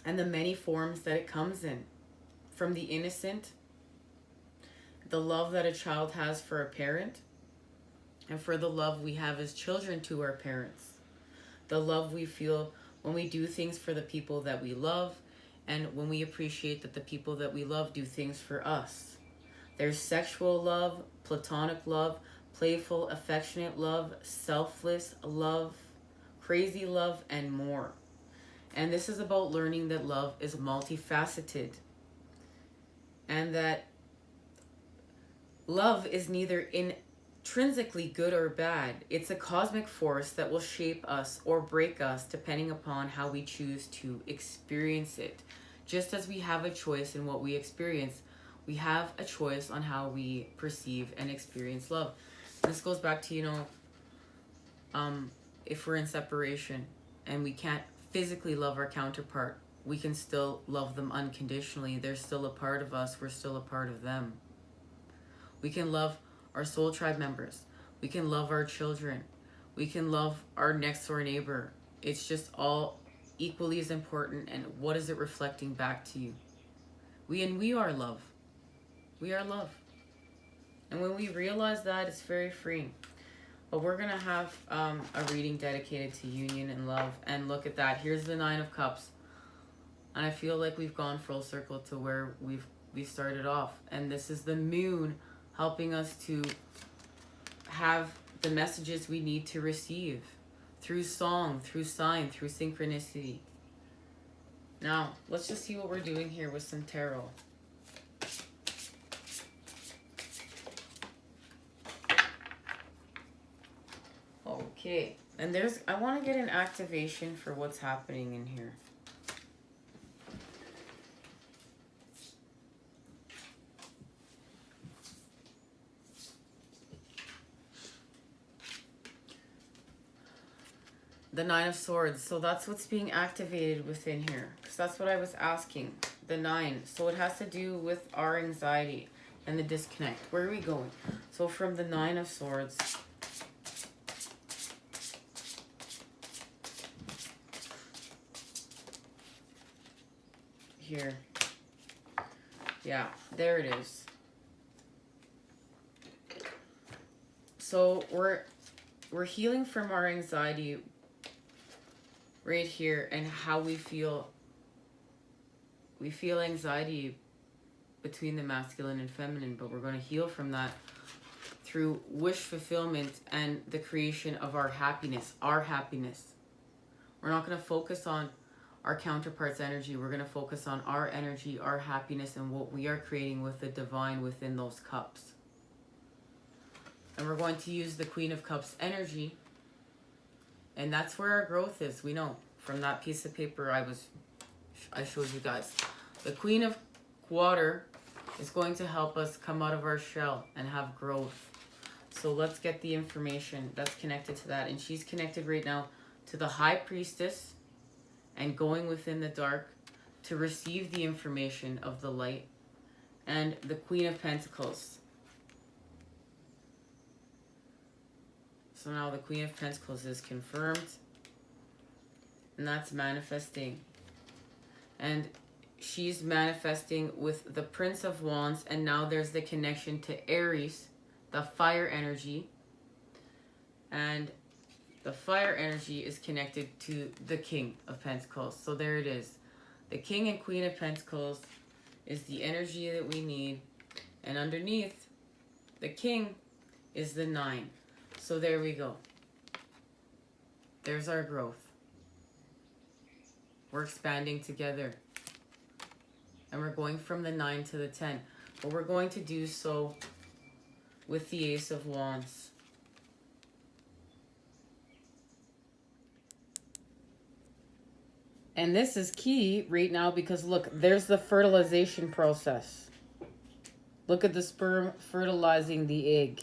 and the many forms that it comes in. From the innocent, the love that a child has for a parent, and for the love we have as children to our parents. The love we feel when we do things for the people that we love, and when we appreciate that the people that we love do things for us. There's sexual love, platonic love, playful, affectionate love, selfless love, crazy love, and more. And this is about learning that love is multifaceted. And that love is neither intrinsically good or bad. It's a cosmic force that will shape us or break us depending upon how we choose to experience it. Just as we have a choice in what we experience, we have a choice on how we perceive and experience love. This goes back to, if we're in separation and we can't physically love our counterpart, we can still love them unconditionally. They're still a part of us. We're still a part of them. We can love our soul tribe members. We can love our children. We can love our next door neighbor. It's just all equally as important. And what is it reflecting back to you? We are love. We are love. And when we realize that, it's very freeing. But we're going to have a reading dedicated to union and love. And look at that. Here's the 9 of Cups. And I feel like we've gone full circle to where we started off. And this is the moon helping us to have the messages we need to receive through song, through sign, through synchronicity. Now, let's just see what we're doing here with some tarot. Okay, and I want to get an activation for what's happening in here. The 9 of Swords. So that's what's being activated within here. Because that's what I was asking. The 9. So it has to do with our anxiety. and the disconnect. Where are we going? So from the Nine of Swords, here, yeah, there it is. So we're healing from our anxiety right here, and how we feel. We feel anxiety between the masculine and feminine, but we're going to heal from that through wish fulfillment and the creation of our happiness, our happiness. We're not going to focus on our counterpart's energy. We're going to focus on our energy, our happiness, and what we are creating with the divine within those cups. And we're going to use the Queen of Cups energy, and that's where our growth is. We know from that piece of paper I showed you guys. The Queen of Water is going to help us come out of our shell and have growth. So let's get the information that's connected to that. And she's connected right now to the High Priestess and going within the dark to receive the information of the light, and the Queen of Pentacles. So now the Queen of Pentacles is confirmed, and that's manifesting. And she's manifesting with the Prince of Wands, and now there's the connection to Aries, the fire energy. And the fire energy is connected to the King of Pentacles. So there it is. The King and Queen of Pentacles is the energy that we need. And underneath the King is the 9. So there we go. There's our growth. We're expanding together. And we're going from the 9 to the 10. But we're going to do so with the Ace of Wands. And this is key right now because look, there's the fertilization process. Look at the sperm fertilizing the egg.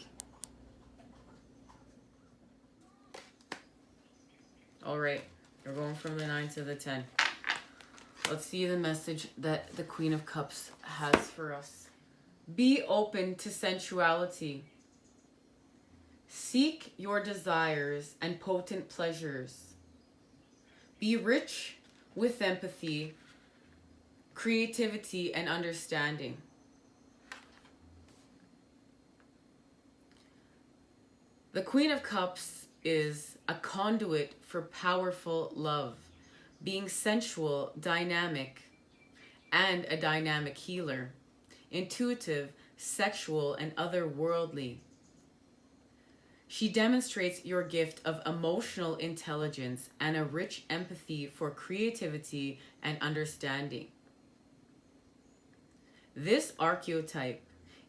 All right, we're going from the 9 to the 10. Let's see the message that the Queen of Cups has for us. Be open to sensuality. Seek your desires and potent pleasures. Be rich with empathy, creativity, and understanding. The Queen of Cups is a conduit for powerful love, being sensual, dynamic, and a dynamic healer, intuitive, sexual, and otherworldly. She demonstrates your gift of emotional intelligence and a rich empathy for creativity and understanding. This archetype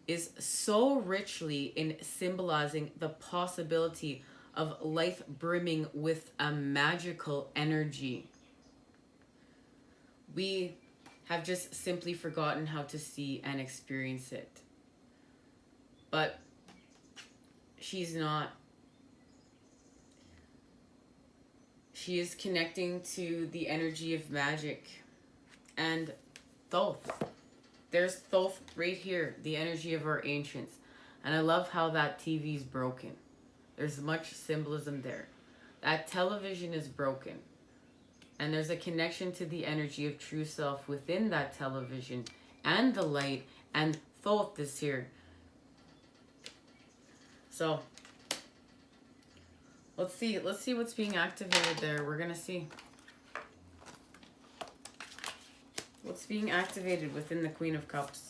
is so richly in symbolizing the possibility of life brimming with a magical energy. We have just simply forgotten how to see and experience it. But she's not. She is connecting to the energy of magic and Thoth. There's Thoth right here, the energy of our ancients. And I love how that TV is broken. There's much symbolism there. That television is broken. And there's a connection to the energy of true self within that television and the light. And Thoth is here. So let's see what's being activated there. We're gonna see what's being activated within the Queen of Cups.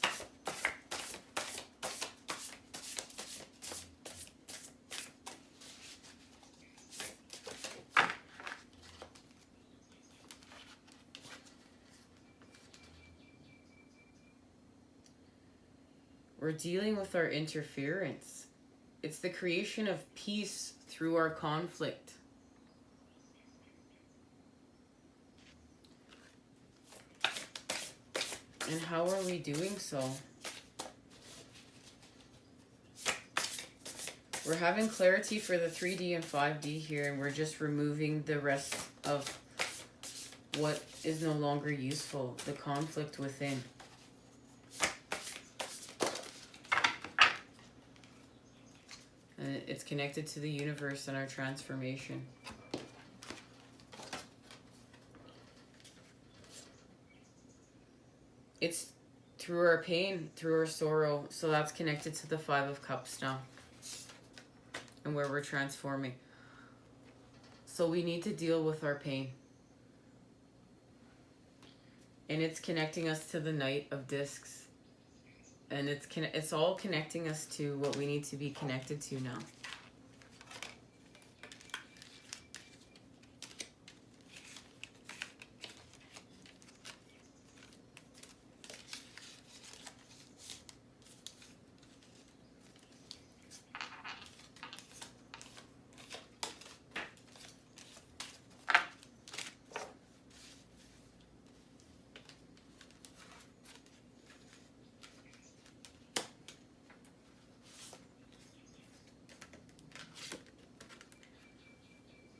We're dealing with our interference. It's the creation of peace through our conflict. And how are we doing so? We're having clarity for the 3D and 5D here, and we're just removing the rest of what is no longer useful, the conflict within. it's connected to the universe and our transformation. It's through our pain, through our sorrow. So that's connected to the Five of Cups now. And where we're transforming. So we need to deal with our pain. And it's connecting us to the Knight of Discs. And it's all connecting us to what we need to be connected to now.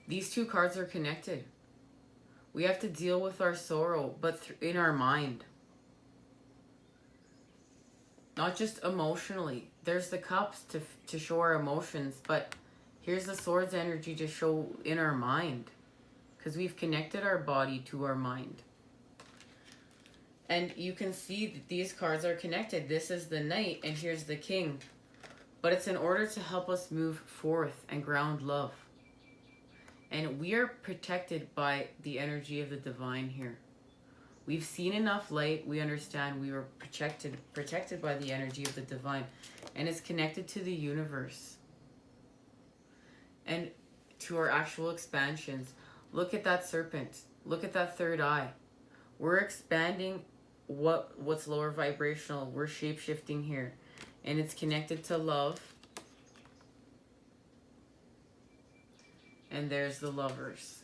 These two cards are connected. We have to deal with our sorrow, but in our mind. Not just emotionally. There's the cups to show our emotions, but here's the swords energy to show in our mind. Because we've connected our body to our mind. And you can see that these cards are connected. This is the Knight, and here's the King. But it's in order to help us move forth and ground love. And we are protected by the energy of the divine here. We've seen enough light. We understand we were protected by the energy of the divine. And it's connected to the universe. And to our actual expansions. Look at that serpent. Look at that third eye. We're expanding what's lower vibrational. We're shape-shifting here. And it's connected to love. And there's the Lovers.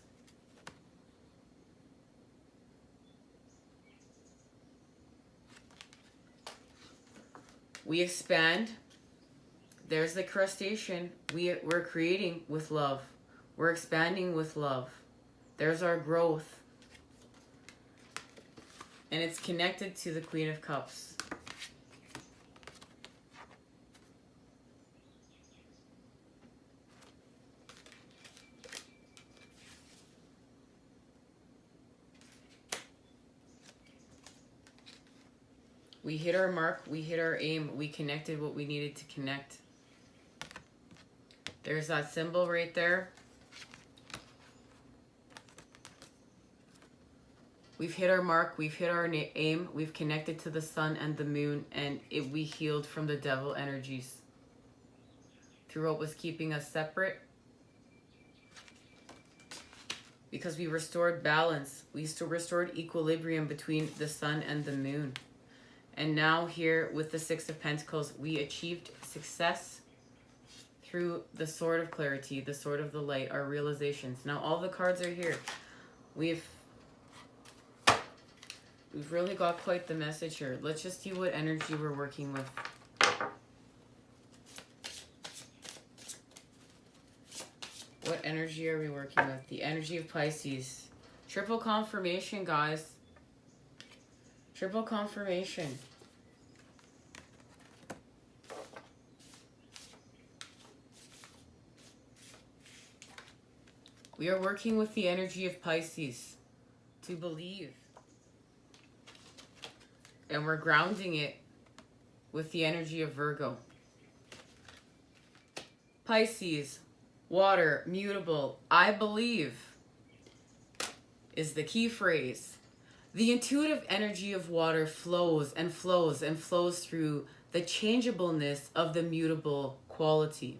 We expand. There's the crustacean. We're creating with love. We're expanding with love. There's our growth. And it's connected to the Queen of Cups. We hit our mark, we hit our aim, we connected what we needed to connect. There's that symbol right there. We've hit our mark, we've hit our aim, we've connected to the sun and the moon, and we healed from the devil energies. Through what was keeping us separate. Because we restored balance, we restored equilibrium between the sun and the moon. And now here with the Six of Pentacles, we achieved success through the Sword of Clarity, the Sword of the Light, our realizations. Now all the cards are here. We've really got quite the message here. Let's just see what energy we're working with. What energy are we working with? The energy of Pisces. Triple confirmation, guys. Triple confirmation. We are working with the energy of Pisces to believe. And we're grounding it with the energy of Virgo. Pisces, water, mutable, I believe is the key phrase. The intuitive energy of water flows and flows and flows through the changeableness of the mutable quality.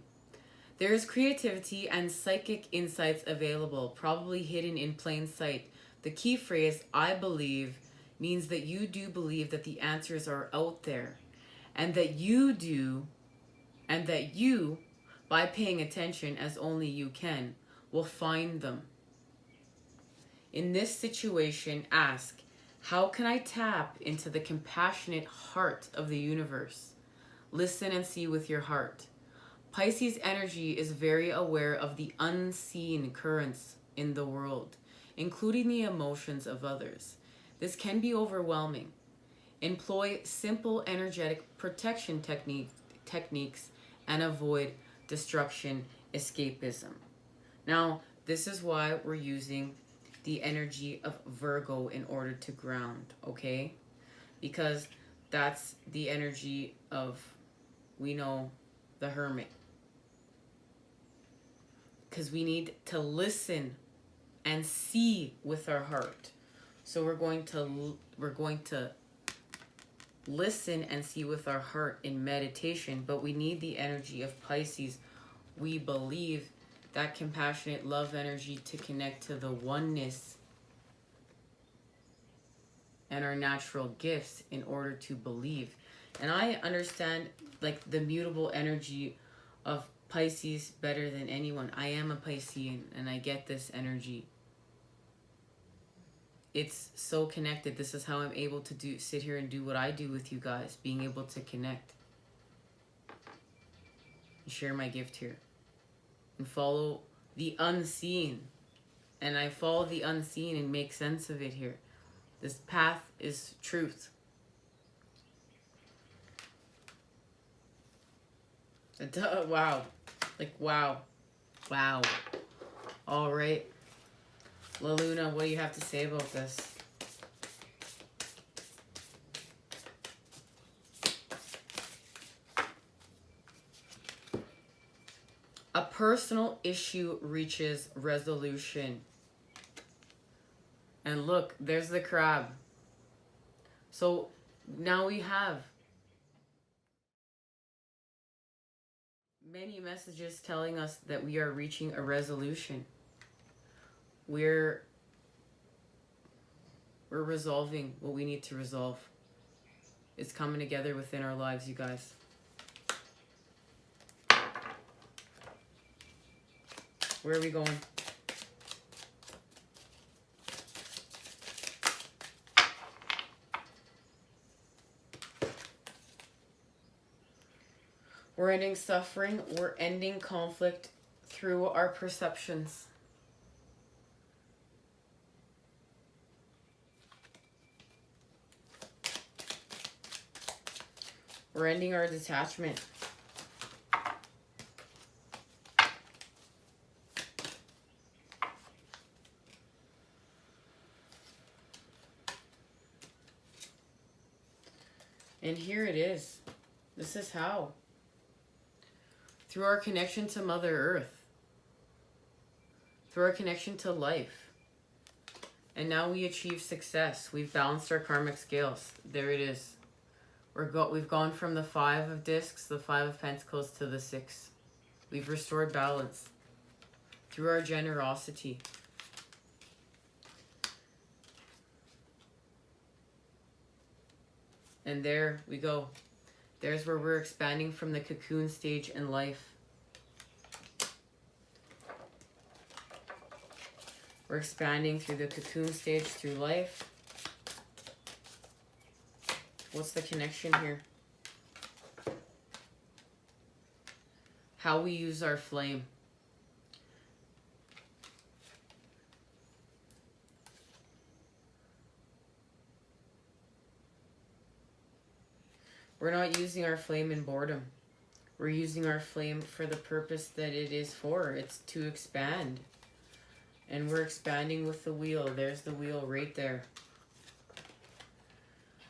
There is creativity and psychic insights available, probably hidden in plain sight. The key phrase, I believe, means that you do believe that the answers are out there, and that you do, and that you, by paying attention as only you can, will find them. In this situation, ask, how can I tap into the compassionate heart of the universe? Listen and see with your heart. Pisces energy is very aware of the unseen currents in the world, including the emotions of others. This can be overwhelming. Employ simple energetic protection techniques and avoid destruction, escapism. Now, this is why we're using the energy of Virgo in order to ground, okay? Because that's the energy of, we know, the Hermit. Because we need to listen and see with our heart. So we're going to listen and see with our heart in meditation, but we need the energy of Pisces. We believe that compassionate love energy to connect to the oneness and our natural gifts in order to believe. And I understand like the mutable energy of Pisces better than anyone. I am a Piscean and I get this energy. It's so connected. This is how I'm able to sit here and do what I do with you guys, being able to connect and share my gift here and follow the unseen. And I follow the unseen and make sense of it here. This path is truth. Wow. Like, wow. Wow. All right. La Luna, what do you have to say about this? A personal issue reaches resolution. And look, there's the crab. So now we have many messages telling us that we are reaching a resolution. We're resolving what we need to resolve. It's coming together within our lives, you guys. Where are we going? We're ending suffering. We're ending conflict through our perceptions. We're ending our detachment. And here it is. This is how. Through our connection to Mother Earth. Through our connection to life. And now we achieve success. We've balanced our karmic scales. There it is. We've gone from the 5 of discs, the 5 of pentacles, to the 6. We've restored balance through our generosity. And there we go. There's where we're expanding from the cocoon stage in life. We're expanding through the cocoon stage through life. What's the connection here? How we use our flame. We're not using our flame in boredom. We're using our flame for the purpose that it is for. It's to expand. And we're expanding with the wheel. There's the wheel right there.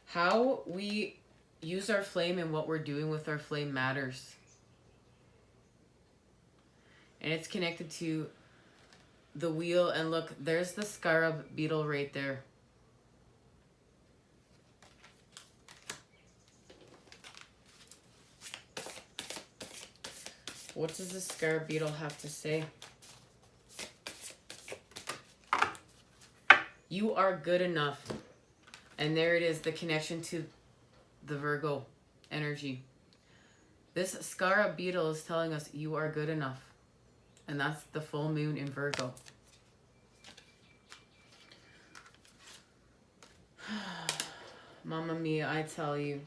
How we use our flame and what we're doing with our flame matters. And it's connected to the wheel. And look, there's the scarab beetle right there. What does the scarab beetle have to say? You are good enough. And there it is, the connection to the Virgo energy. This scarab beetle is telling us you are good enough. And that's the full moon in Virgo. Mamma mia, I tell you.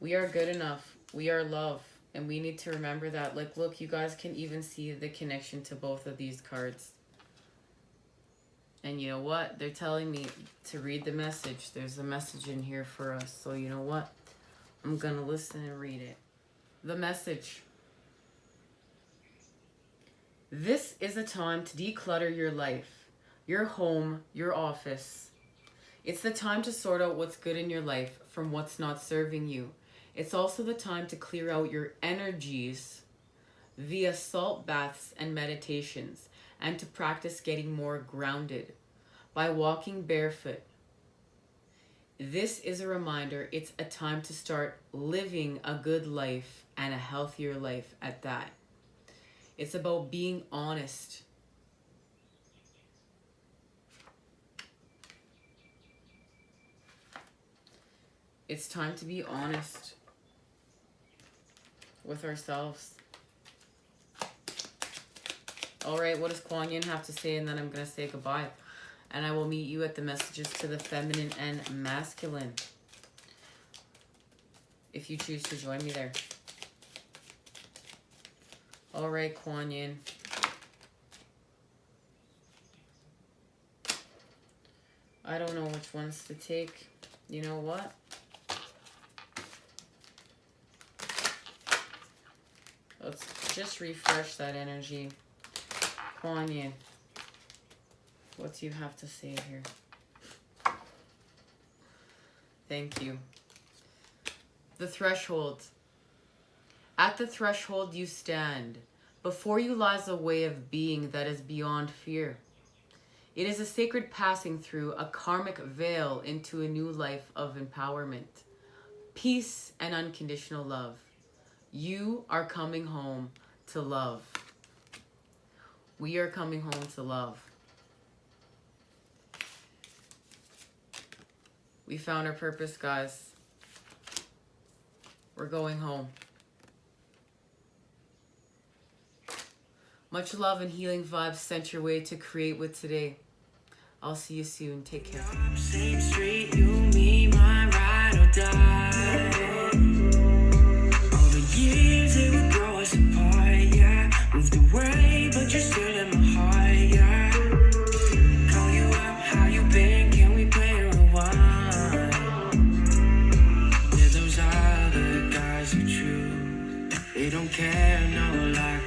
We are good enough. We are love. And we need to remember that. Like, look, you guys can even see the connection to both of these cards. And you know what? They're telling me to read the message. There's a message in here for us. So you know what? I'm going to listen and read it. The message. This is a time to declutter your life, your home, your office. It's the time to sort out what's good in your life from what's not serving you. It's also the time to clear out your energies via salt baths and meditations, and to practice getting more grounded by walking barefoot. This is a reminder it's a time to start living a good life and a healthier life at that. It's about being honest. It's time to be honest with ourselves. All right, what does Kuan Yin have to say? And then I'm going to say goodbye. And I will meet you at the messages to the feminine and masculine, if you choose to join me there. All right, Kuan Yin. I don't know which ones to take. You know what? Let's just refresh that energy. Kuan Yin, what do you have to say here? Thank you. The threshold. At the threshold you stand. Before you lies a way of being that is beyond fear. It is a sacred passing through a karmic veil into a new life of empowerment, peace, and unconditional love. You are coming home to love. We are coming home to love. We found our purpose, guys. We're going home. Much love and healing vibes sent your way to create with today. I'll see you soon. Take care. Same street, you, me, my ride or die. All the years they would grow us apart, yeah. Moved away, but you're still in my heart, yeah. Call you up, how you been? Can we play a rewind? Yeah, those other guys are true. They don't care, no lie.